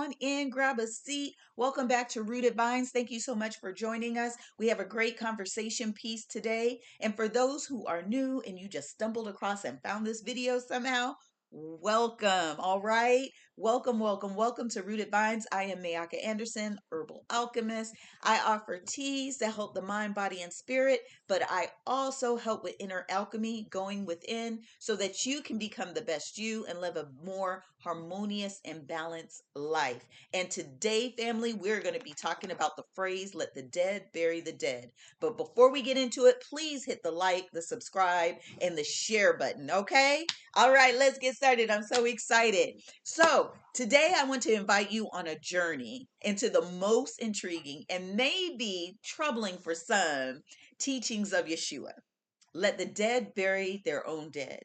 on in, grab a seat. Welcome back to Rooted Vines. Thank you so much for joining us. We have a great conversation piece today. And for those who are new and you just stumbled across and found this video somehow, welcome. All right. Welcome to Rooted Vines. I am Mayaka Anderson, herbal alchemist. I offer teas that help the mind, body, and spirit, but I also help with inner alchemy, going within, so that you can become the best you and live a more harmonious and balanced life. And today, family, we're going to be talking about the phrase, let the dead bury the dead. But before we get into it, please hit the like, the subscribe, and the share button, okay? All right, let's get started. I'm so excited. So, today I want to invite you on a journey into the most intriguing and maybe troubling for some teachings of Yeshua. Let the dead bury their own dead.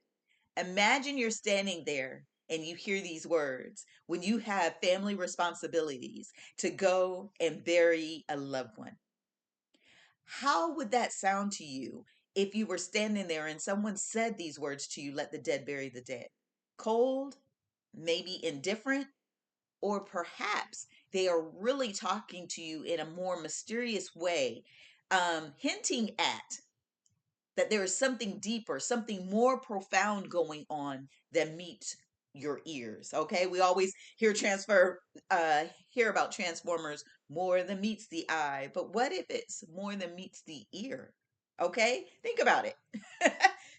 Imagine you're standing there and you hear these words when you have family responsibilities to go and bury a loved one. How would that sound to you if you were standing there and someone said these words to you, let the dead bury the dead? Cold, maybe indifferent, or perhaps they are really talking to you in a more mysterious way, hinting at that there is something deeper, something more profound going on than meets your ears. Okay, we always hear about transformers, more than meets the eye, but what if it's more than meets the ear? Okay, think about it.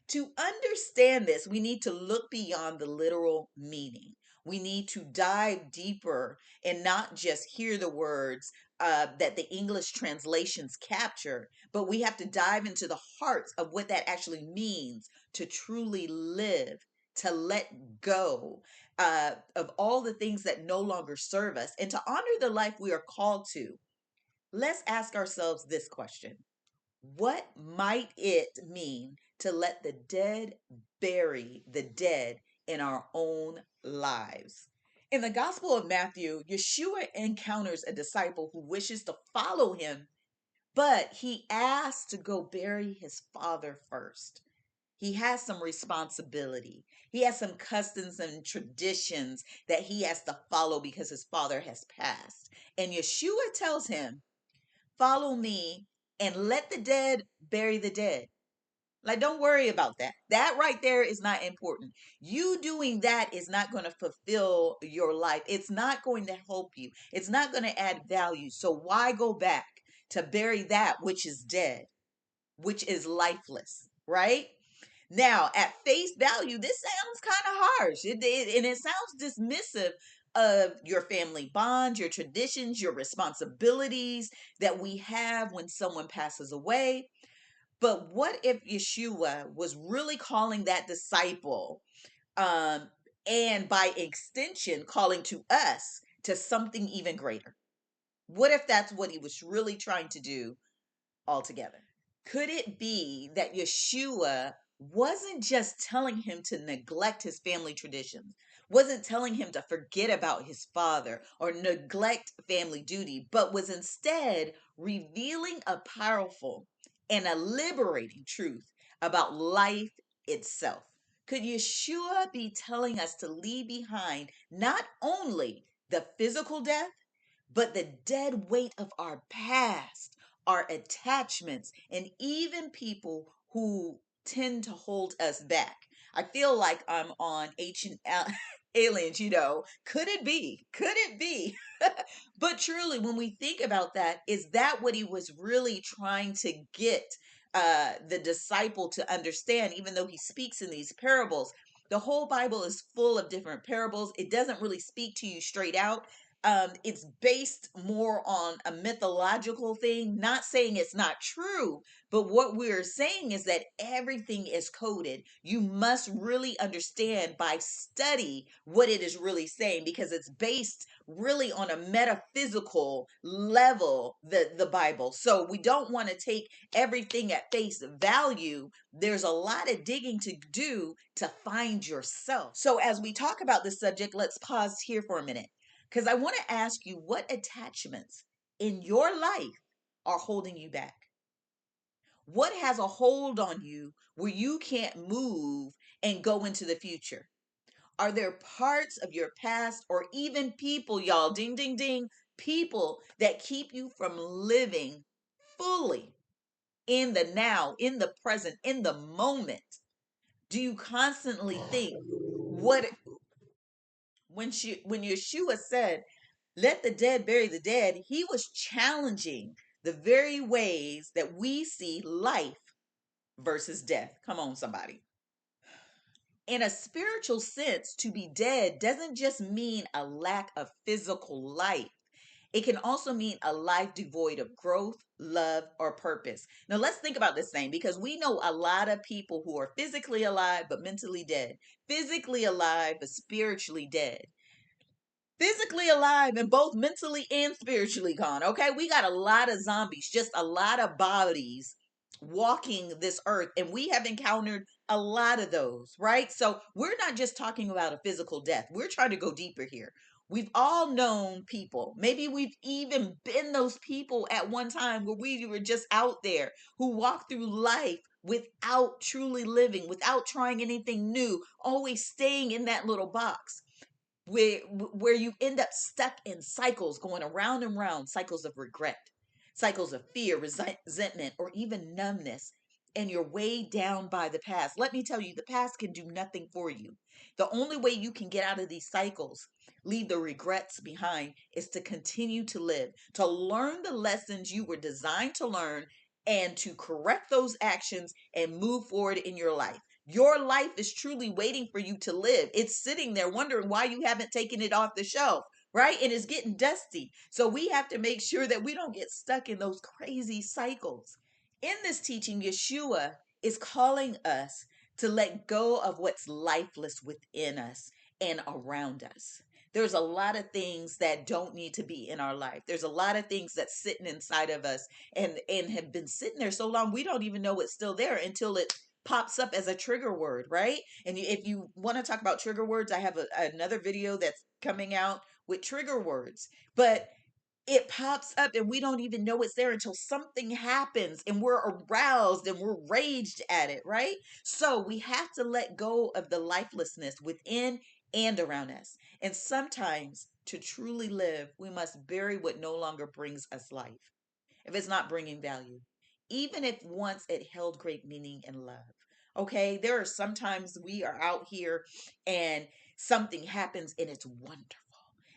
To understand this, we need to look beyond the literal meaning. We need to dive deeper and not just hear the words that the English translations capture, but we have to dive into the hearts of what that actually means to truly live, to let go of all the things that no longer serve us, and to honor the life we are called to. Let's ask ourselves this question: what might it mean to let the dead bury the dead in our own lives? In the Gospel of Matthew, Yeshua encounters a disciple who wishes to follow him, but he asks to go bury his father first. He has some responsibility. He has some customs and traditions that he has to follow because his father has passed. And Yeshua tells him, follow me and let the dead bury the dead. Like, don't worry about that. That right there is not important. You doing that is not going to fulfill your life. It's not going to help you. It's not going to add value. So why go back to bury that which is dead, which is lifeless, right? Now, at face value, this sounds kind of harsh. And it sounds dismissive of your family bonds, your traditions, your responsibilities that we have when someone passes away. But what if Yeshua was really calling that disciple, um, and by extension, calling to us to something even greater? What if that's what he was really trying to do altogether? Could it be that Yeshua wasn't just telling him to neglect his family traditions, wasn't telling him to forget about his father or neglect family duty, but was instead revealing a powerful and a liberating truth about life itself? Could Yeshua be telling us to leave behind not only the physical death, but the dead weight of our past, our attachments, and even people who tend to hold us back? I feel like I'm on Ancient Aliens, Could it be? Could it be? But truly, when we think about that, is that what he was really trying to get the disciple to understand, even though he speaks in these parables? The whole Bible is full of different parables. It doesn't really speak to you straight out. It's based more on a mythological thing, not saying it's not true, but what we're saying is that everything is coded. You must really understand by study what it is really saying, because it's based really on a metaphysical level, the Bible. So we don't want to take everything at face value. There's a lot of digging to do to find yourself. So as we talk about this subject, let's pause here for a minute, because I want to ask you, what attachments in your life are holding you back? What has a hold on you where you can't move and go into the future? Are there parts of your past or even people, y'all, ding, ding, ding, people that keep you from living fully in the now, in the present, in the moment? Do you constantly think what when Yeshua said, "Let the dead bury the dead," he was challenging the very ways that we see life versus death. Come on, somebody. In a spiritual sense, to be dead doesn't just mean a lack of physical life. It can also mean a life devoid of growth, love, or purpose. Now, let's think about this thing because we know a lot of people who are physically alive but mentally dead, physically alive but spiritually dead, physically alive and both mentally and spiritually gone. Okay, we got a lot of zombies, just a lot of bodies walking this earth, and we have encountered a lot of those, right? So we're not just talking about a physical death, we're trying to go deeper here. We've all known people, maybe we've even been those people at one time where we were just out there who walked through life without truly living, without trying anything new, always staying in that little box where you end up stuck in cycles going around and round, cycles of regret, cycles of fear, resentment, or even numbness, and you're weighed down by the past. Let me tell you, the past can do nothing for you. The only way you can get out of these cycles, leave the regrets behind, is to continue to live, to learn the lessons you were designed to learn, and to correct those actions and move forward in your life. Your life is truly waiting for you to live. It's sitting there wondering why you haven't taken it off the shelf, right? And it's getting dusty. So we have to make sure that we don't get stuck in those crazy cycles. In this teaching, Yeshua is calling us to let go of what's lifeless within us and around us. There's a lot of things that don't need to be in our life. There's a lot of things that's sitting inside of us and have been sitting there so long we don't even know it's still there until it pops up as a trigger word, right? And if you want to talk about trigger words, I have another video that's coming out with trigger words. But it pops up and we don't even know it's there until something happens and we're aroused and we're raged at it, right? So we have to let go of the lifelessness within and around us. And sometimes to truly live, we must bury what no longer brings us life, if it's not bringing value, even if once it held great meaning and love. Okay, there are sometimes we are out here and something happens and it's wonderful.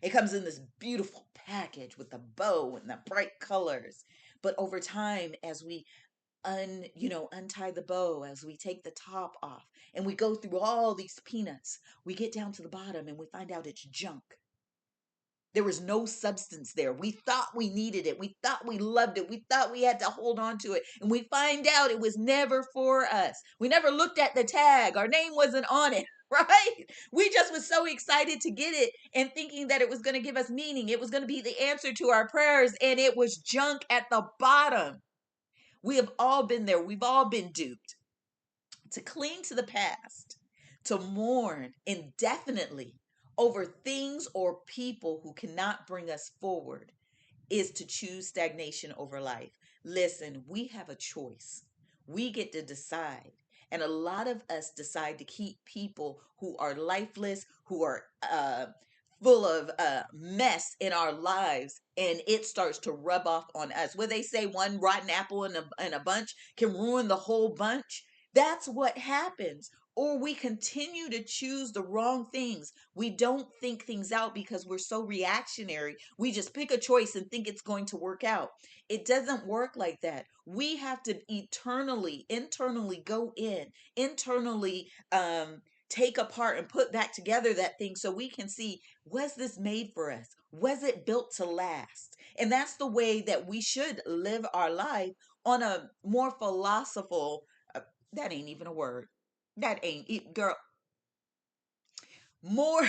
It comes in this beautiful package with the bow and the bright colors. But over time, as we untie the bow, as we take the top off and we go through all these peanuts, we get down to the bottom and we find out it's junk. There was no substance there. We thought we needed it. We thought we loved it. We thought we had to hold on to it. And we find out it was never for us. We never looked at the tag. Our name wasn't on it, right? We just was so excited to get it and thinking that it was going to give us meaning. It was going to be the answer to our prayers. And it was junk at the bottom. We have all been there. We've all been duped. To cling to the past, to mourn indefinitely over things or people who cannot bring us forward, is to choose stagnation over life. Listen, we have a choice. We get to decide. And a lot of us decide to keep people who are lifeless, who are full of mess in our lives, and it starts to rub off on us. Where they say one rotten apple in a bunch can ruin the whole bunch. That's what happens. Or we continue to choose the wrong things. We don't think things out because we're so reactionary. We just pick a choice and think it's going to work out. It doesn't work like that. We have to internally go in, internally take apart and put back together that thing so we can see, was this made for us? Was it built to last? And that's the way that we should live our life, on a more philosophical, that ain't even a word. That ain't it, girl. More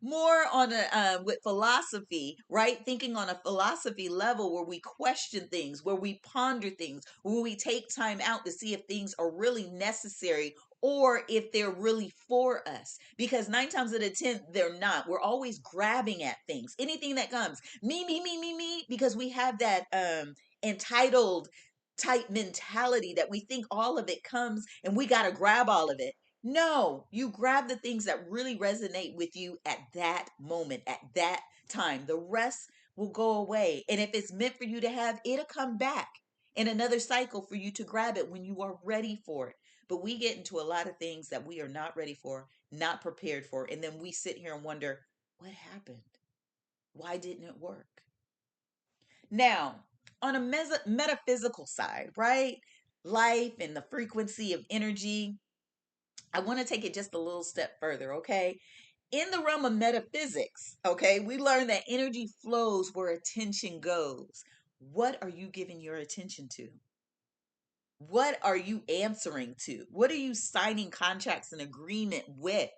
more on a with philosophy, right? Thinking on a philosophy level where we question things, where we ponder things, where we take time out to see if things are really necessary or if they're really for us. Because 9 times out of 10, they're not. We're always grabbing at things, anything that comes. Me, because we have that entitled type mentality that we think all of it comes and we got to grab all of it. No, you grab the things that really resonate with you at that moment, at that time. The rest will go away. And if it's meant for you to have, it'll come back in another cycle for you to grab it when you are ready for it. But we get into a lot of things that we are not ready for, not prepared for. And then we sit here and wonder, what happened? Why didn't it work? Now, on a metaphysical side, right? Life and the frequency of energy, I want to take it just a little step further, okay? In the realm of metaphysics, okay, we learn that energy flows where attention goes. What are you giving your attention to? What are you answering to? What are you signing contracts and agreement with?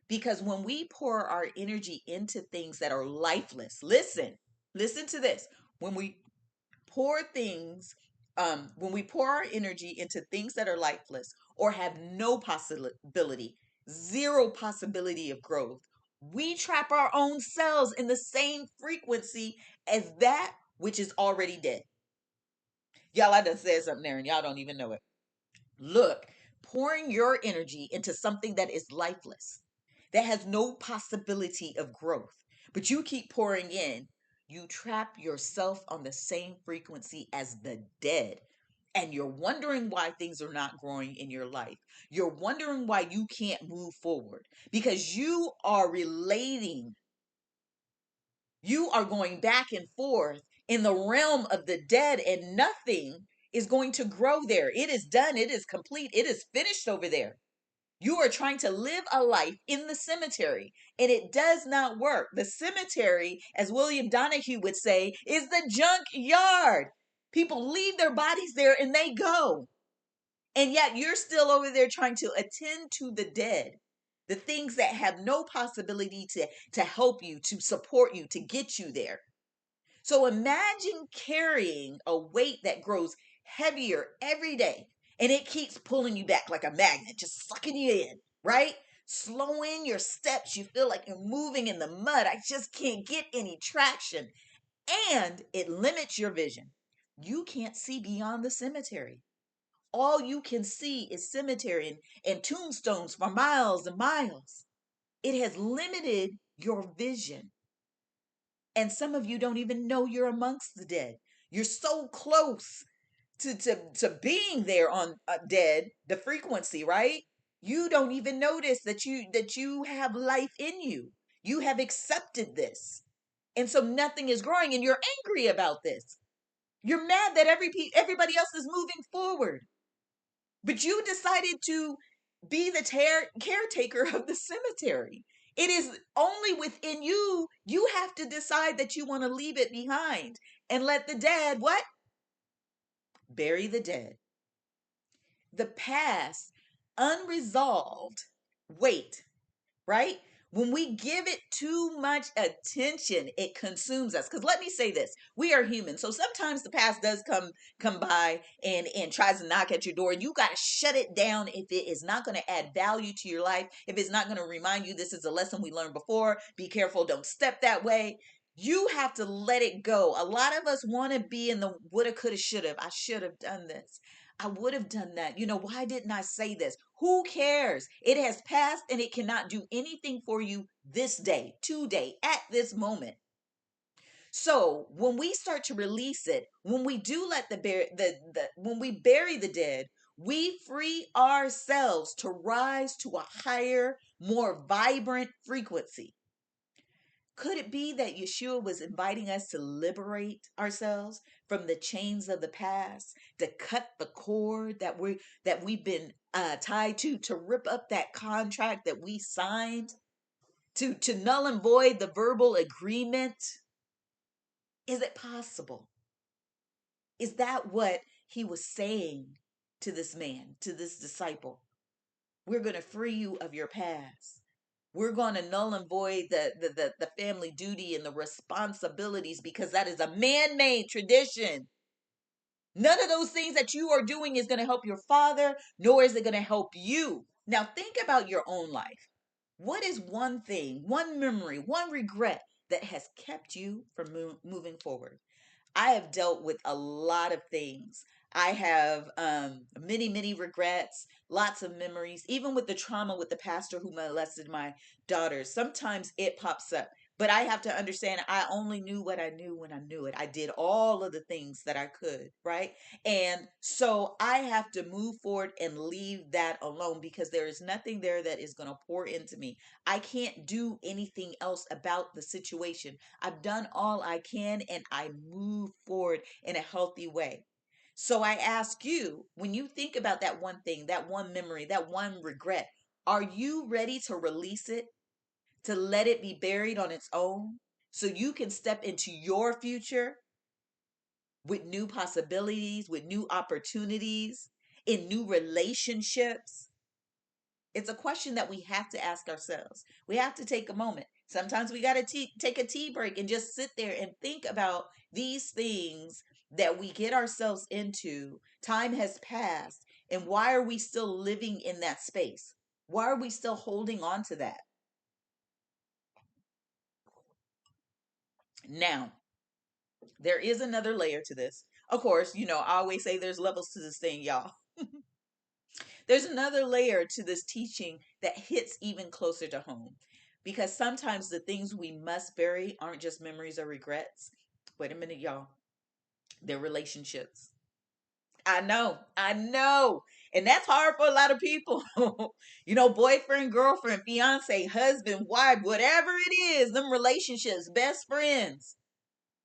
Because when we pour our energy into things that are lifeless, listen to this. When we pour things, when we pour our energy into things that are lifeless or have no possibility, zero possibility of growth, we trap our own selves in the same frequency as that which is already dead. Y'all, I done said something there and y'all don't even know it. Look, pouring your energy into something that is lifeless, that has no possibility of growth, but you keep pouring in, you trap yourself on the same frequency as the dead. And you're wondering why things are not growing in your life. You're wondering why you can't move forward because you are relating, you are going back and forth in the realm of the dead, and nothing is going to grow there. It is done, it is complete, it is finished over there. You are trying to live a life in the cemetery, and it does not work. The cemetery, as William Donahue would say, is the junkyard. People leave their bodies there and they go. And yet you're still over there trying to attend to the dead, the things that have no possibility to help you, to support you, to get you there. So imagine carrying a weight that grows heavier every day and it keeps pulling you back like a magnet, just sucking you in, right? Slowing your steps. You feel like you're moving in the mud. I just can't get any traction. And it limits your vision. You can't see beyond the cemetery. All you can see is cemetery and tombstones for miles and miles. It has limited your vision. And some of you don't even know you're amongst the dead. You're so close to being there on dead, the frequency, right? You don't even notice that you have life in you. You have accepted this. And so nothing is growing and you're angry about this. You're mad that everybody else is moving forward. But you decided to be the caretaker of the cemetery. It is only within you. You have to decide that you want to leave it behind and let the dead, what? Bury the dead. The past, unresolved, wait, right? When we give it too much attention, it consumes us. Because let me say this, we are human. So sometimes the past does come by and tries to knock at your door. You got to shut it down if it is not going to add value to your life. If it's not going to remind you this is a lesson we learned before, be careful, don't step that way. You have to let it go. A lot of us want to be in the woulda, coulda, shoulda. I should have done this. I would have done that. Why didn't I say this? Who cares? It has passed and it cannot do anything for you this day, today, at this moment. So when we start to release it, when we do let when we bury the dead, we free ourselves to rise to a higher, more vibrant frequency. Could it be that Yeshua was inviting us to liberate ourselves from the chains of the past, to cut the cord that we've been tied to rip up that contract that we signed, to null and void the verbal agreement? Is it possible? Is that what he was saying to this man, to this disciple? We're going to free you of your past. We're going to null and void the family duty and the responsibilities because that is a man-made tradition. None of those things that you are doing is going to help your father, nor is it going to help you. Now think about your own life. What is one thing, one memory, one regret that has kept you from moving forward? I have dealt with a lot of things. I have many, many regrets, lots of memories, even with the trauma with the pastor who molested my daughters. Sometimes it pops up, but I have to understand I only knew what I knew when I knew it. I did all of the things that I could, right? And so I have to move forward and leave that alone because there is nothing there that is going to pour into me. I can't do anything else about the situation. I've done all I can and I move forward in a healthy way. So I ask you, when you think about that one thing, that one memory, that one regret, are you ready to release it, to let it be buried on its own so you can step into your future with new possibilities, with new opportunities, in new relationships? It's a question that we have to ask ourselves. We have to take a moment. Sometimes we got to take a tea break and just sit there and think about these things that we get ourselves into. Time has passed. And why are we still living in that space? Why are we still holding on to that? Now, there is another layer to this. Of course, I always say there's levels to this thing, y'all. There's another layer to this teaching that hits even closer to home because sometimes the things we must bury aren't just memories or regrets. Wait a minute, y'all. They're relationships. I know. And that's hard for a lot of people. Boyfriend, girlfriend, fiance, husband, wife, whatever it is, them relationships, best friends.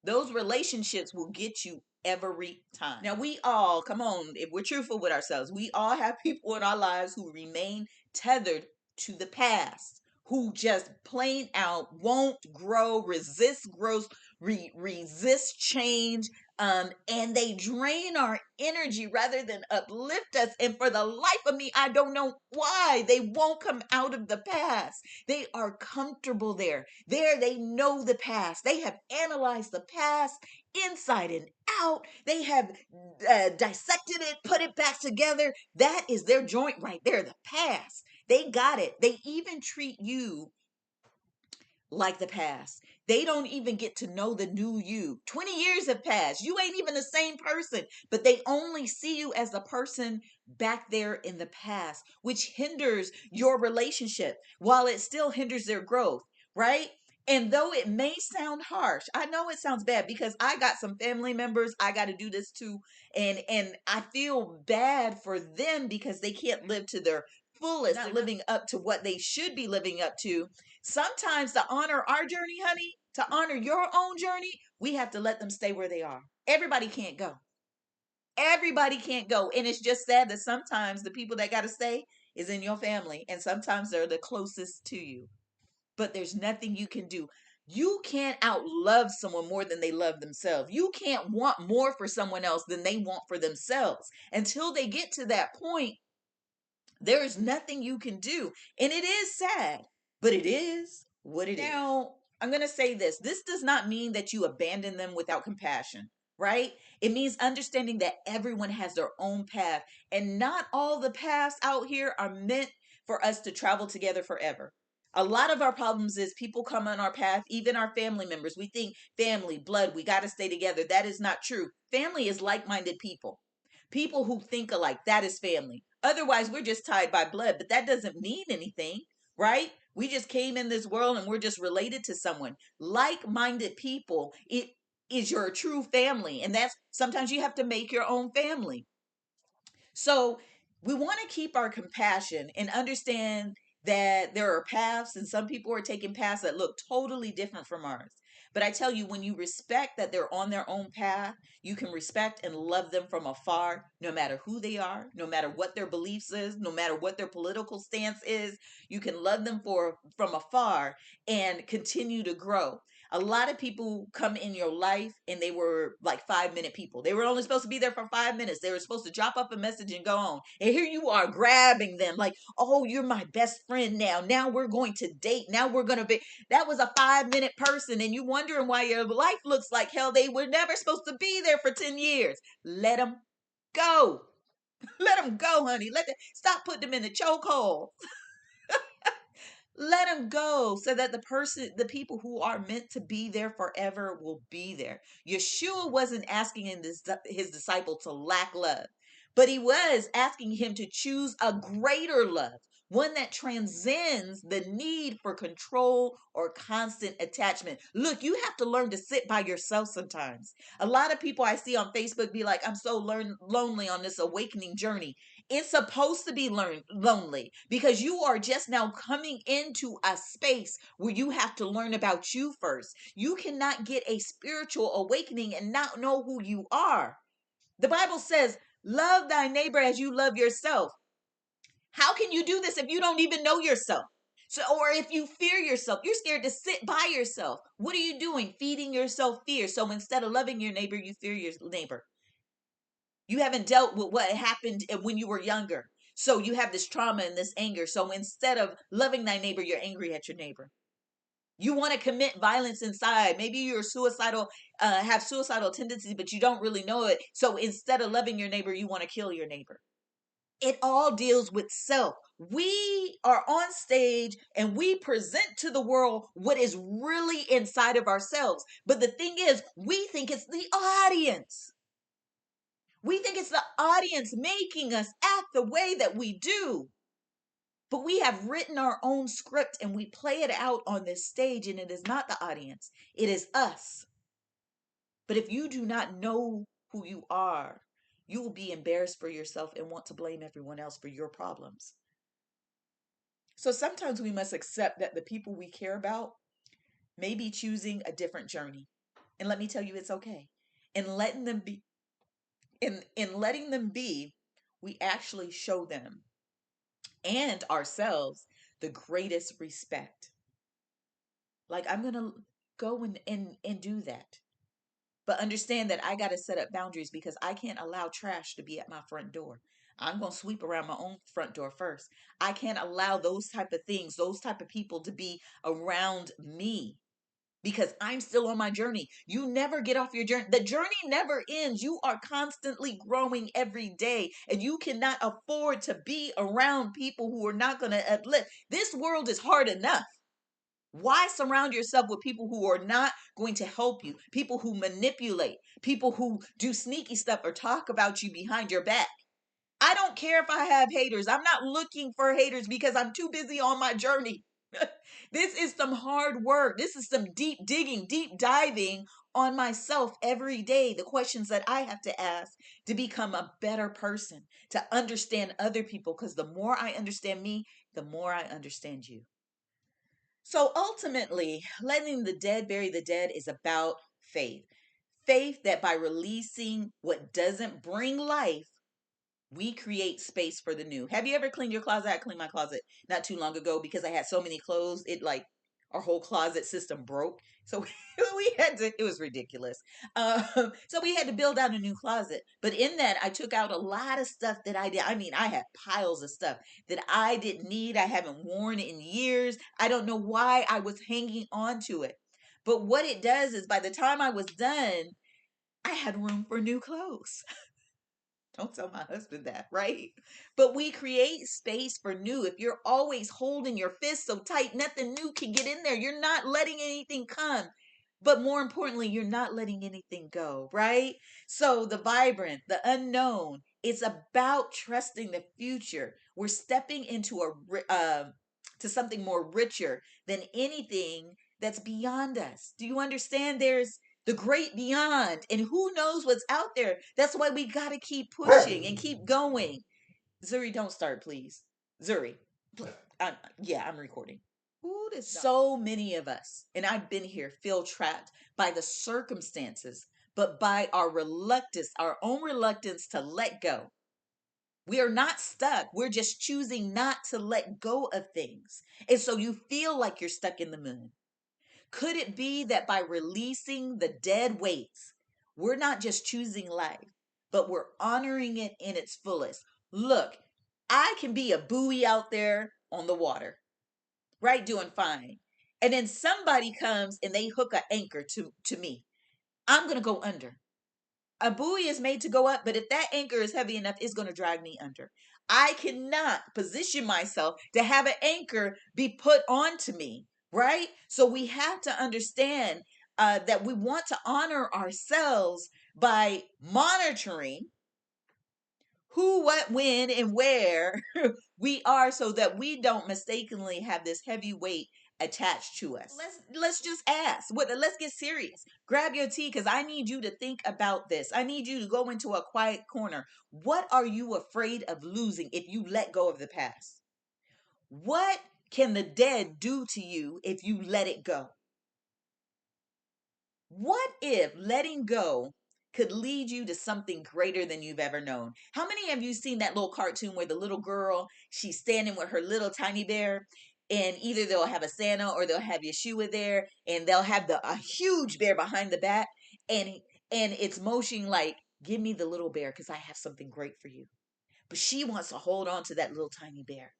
Those relationships will get you every time. Now, we all, come on, if we're truthful with ourselves, we all have people in our lives who remain tethered to the past, who just plain out won't grow, resist growth, resist change, and they drain our energy rather than uplift us. And for the life of me, I don't know why they won't come out of the past. They are comfortable there. There, they know the past. They have analyzed the past inside and out. They have dissected it, put it back together. That is their joint right there, the past. They got it. They even treat you like the past. They don't even get to know the new you. 20 years have passed. You ain't even the same person, but they only see you as the person back there in the past, which hinders your relationship while it still hinders their growth, right? And though it may sound harsh, I know it sounds bad because I got some family members I got to do this to, and I feel bad for them because they can't live to their fullest. They're not living up to what they should be living up to. Sometimes to honor our journey, honey, to honor your own journey, we have to let them stay where they are. Everybody can't go. Everybody can't go. And it's just sad that sometimes the people that got to stay is in your family, and sometimes they're the closest to you. But there's nothing you can do. You can't outlove someone more than they love themselves. You can't want more for someone else than they want for themselves. Until they get to that point, there is nothing you can do. And it is sad, but it is what it is. Now, I'm going to say this. This does not mean that you abandon them without compassion, right? It means understanding that everyone has their own path, and not all the paths out here are meant for us to travel together forever. A lot of our problems is people come on our path, even our family members. We think family, blood, we got to stay together. That is not true. Family is like minded people. People who think alike, that is family. Otherwise, we're just tied by blood, but that doesn't mean anything, right? We just came in this world and we're just related to someone. Like minded people, it is your true family. And that's sometimes you have to make your own family. So we want to keep our compassion and understand that there are paths, and some people are taking paths that look totally different from ours. But I tell you, when you respect that they're on their own path, you can respect and love them from afar, no matter who they are, no matter what their beliefs is, no matter what their political stance is. You can love them from afar and continue to grow. A lot of people come in your life and they were like 5 minute people. They were only supposed to be there for 5 minutes. They were supposed to drop off a message and go on. And here you are grabbing them like, oh, you're my best friend now. Now we're going to date. Now we're going to be. That was a 5 minute person. And you wondering why your life looks like hell. They were never supposed to be there for 10 years. Let them go. Let them go, honey. Stop putting them in the chokehold. Let them go so that the people who are meant to be there forever will be there. Yeshua wasn't asking his disciple to lack love, but he was asking him to choose a greater love, one that transcends the need for control or constant attachment. Look, you have to learn to sit by yourself sometimes. A lot of people I see on Facebook be like, I'm so lonely on this awakening journey. It's supposed to be lonely because you are just now coming into a space where you have to learn about you first. You cannot get a spiritual awakening and not know who you are. The Bible says, love thy neighbor as you love yourself. How can you do this if you don't even know yourself? So, or if you fear yourself, you're scared to sit by yourself. What are you doing? Feeding yourself fear. So instead of loving your neighbor, you fear your neighbor. You haven't dealt with what happened when you were younger. So you have this trauma and this anger. So instead of loving thy neighbor, you're angry at your neighbor. You want to commit violence inside. Maybe you're suicidal, have suicidal tendencies, but you don't really know it. So instead of loving your neighbor, you want to kill your neighbor. It all deals with self. We are on stage and we present to the world what is really inside of ourselves. But the thing is, we think it's the audience. We think it's the audience making us act the way that we do. But we have written our own script and we play it out on this stage, and it is not the audience, it is us. But if you do not know who you are, you will be embarrassed for yourself and want to blame everyone else for your problems. So sometimes we must accept that the people we care about may be choosing a different journey. And let me tell you, it's okay. And letting them be, in letting them be, we actually show them and ourselves the greatest respect. Like, I'm going to go and do that. But understand that I got to set up boundaries because I can't allow trash to be at my front door. I'm going to sweep around my own front door first. I can't allow those type of things, those type of people to be around me because I'm still on my journey. You never get off your journey. The journey never ends. You are constantly growing every day, and you cannot afford to be around people who are not going to uplift. This world is hard enough. Why surround yourself with people who are not going to help you? People who manipulate, people who do sneaky stuff or talk about you behind your back. I don't care if I have haters. I'm not looking for haters because I'm too busy on my journey. This is some hard work. This is some deep digging, deep diving on myself every day. The questions that I have to ask to become a better person, to understand other people. Because the more I understand me, the more I understand you. So ultimately, letting the dead bury the dead is about faith. Faith that by releasing what doesn't bring life, we create space for the new. Have you ever cleaned your closet? I cleaned my closet not too long ago because I had so many clothes. It like our whole closet system broke. So we had to, it was ridiculous. So we had to build out a new closet. But in that, I took out a lot of stuff that I did. I mean, I had piles of stuff that I didn't need. I haven't worn in years. I don't know why I was hanging on to it. But what it does is by the time I was done, I had room for new clothes. Don't tell my husband that, right? But we create space for new. If you're always holding your fist so tight, nothing new can get in there. You're not letting anything come. But more importantly, you're not letting anything go, right? So the vibrant, the unknown, it's about trusting the future. We're stepping into to something more richer than anything that's beyond us. Do you understand? There's the great beyond, and who knows what's out there. That's why we got to keep pushing and keep going. Zuri, don't start, please. Zuri, yeah, I'm recording. Ooh, so many of us, and I've been here, feel trapped by the circumstances, but by our reluctance, our own reluctance to let go. We are not stuck. We're just choosing not to let go of things. And so you feel like you're stuck in the moon. Could it be that by releasing the dead weights, we're not just choosing life, but we're honoring it in its fullest? Look, I can be a buoy out there on the water, right? Doing fine. And then somebody comes and they hook an anchor to me. I'm going to go under. A buoy is made to go up, but if that anchor is heavy enough, it's going to drag me under. I cannot position myself to have an anchor be put onto me, right? So we have to understand that we want to honor ourselves by monitoring who, what, when, and where we are, so that we don't mistakenly have this heavy weight attached to us. Let's just ask. Let's get serious. Grab your tea, because I need you to think about this. I need you to go into a quiet corner. What are you afraid of losing if you let go of the past? What can the dead do to you if you let it go? What if letting go could lead you to something greater than you've ever known? How many of you seen that little cartoon where the little girl, she's standing with her little tiny bear, and either they'll have a Santa or they'll have Yeshua there, and they'll have a huge bear behind the back, and it's motioning like, "Give me the little bear because I have something great for you." But she wants to hold on to that little tiny bear.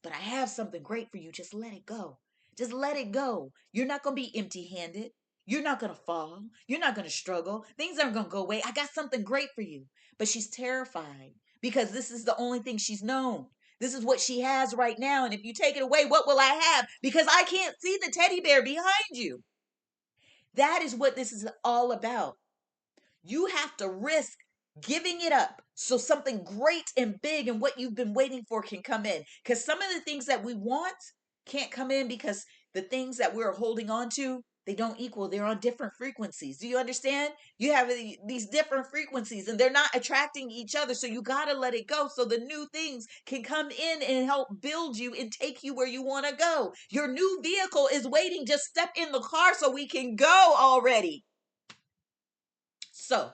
"But I have something great for you. Just let it go. Just let it go. You're not going to be empty handed. You're not going to fall. You're not going to struggle. Things aren't going to go away. I got something great for you." But she's terrified because this is the only thing she's known. This is what she has right now. And if you take it away, what will I have? Because I can't see the teddy bear behind you. That is what this is all about. You have to risk giving it up so something great and big and what you've been waiting for can come in. Because some of the things that we want can't come in because the things that we're holding on to, they don't equal. They're on different frequencies. Do you understand? You have these different frequencies and they're not attracting each other. So you got to let it go so the new things can come in and help build you and take you where you want to go. Your new vehicle is waiting. Just step in the car so we can go already. So,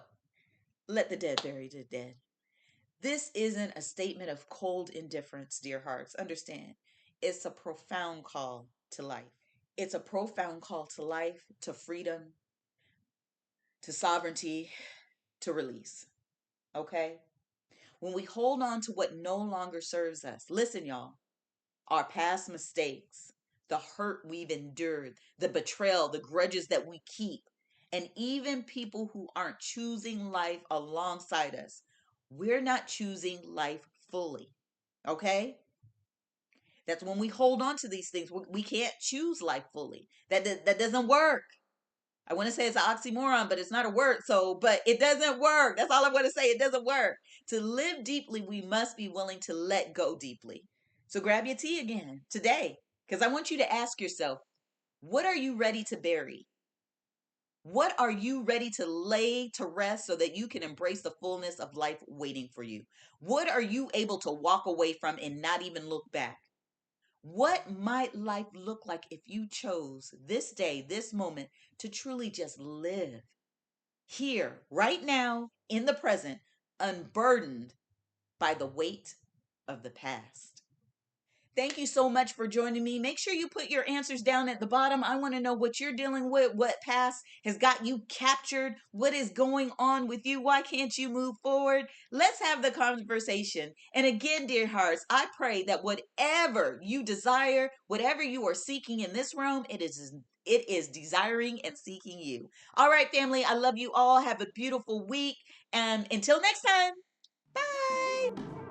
let the dead bury the dead. This isn't a statement of cold indifference, dear hearts. Understand, it's a profound call to life. It's a profound call to life, to freedom, to sovereignty, to release. Okay? When we hold on to what no longer serves us, listen, y'all, our past mistakes, the hurt we've endured, the betrayal, the grudges that we keep, and even people who aren't choosing life alongside us, we're not choosing life fully. Okay? That's when we hold on to these things. We can't choose life fully. That doesn't work. I want to say it's an oxymoron, but it's not a word. So, but it doesn't work. That's all I want to say. It doesn't work. To live deeply, we must be willing to let go deeply. So grab your tea again today, because I want you to ask yourself, what are you ready to bury? What are you ready to lay to rest so that you can embrace the fullness of life waiting for you? What are you able to walk away from and not even look back? What might life look like if you chose this day, this moment, to truly just live here, right now, in the present, unburdened by the weight of the past? Thank you so much for joining me. Make sure you put your answers down at the bottom. I want to know what you're dealing with, what past has got you captured, what is going on with you, why can't you move forward? Let's have the conversation. And again, dear hearts, I pray that whatever you desire, whatever you are seeking in this realm, it is desiring and seeking you. All right, family, I love you all. Have a beautiful week. And until next time, bye.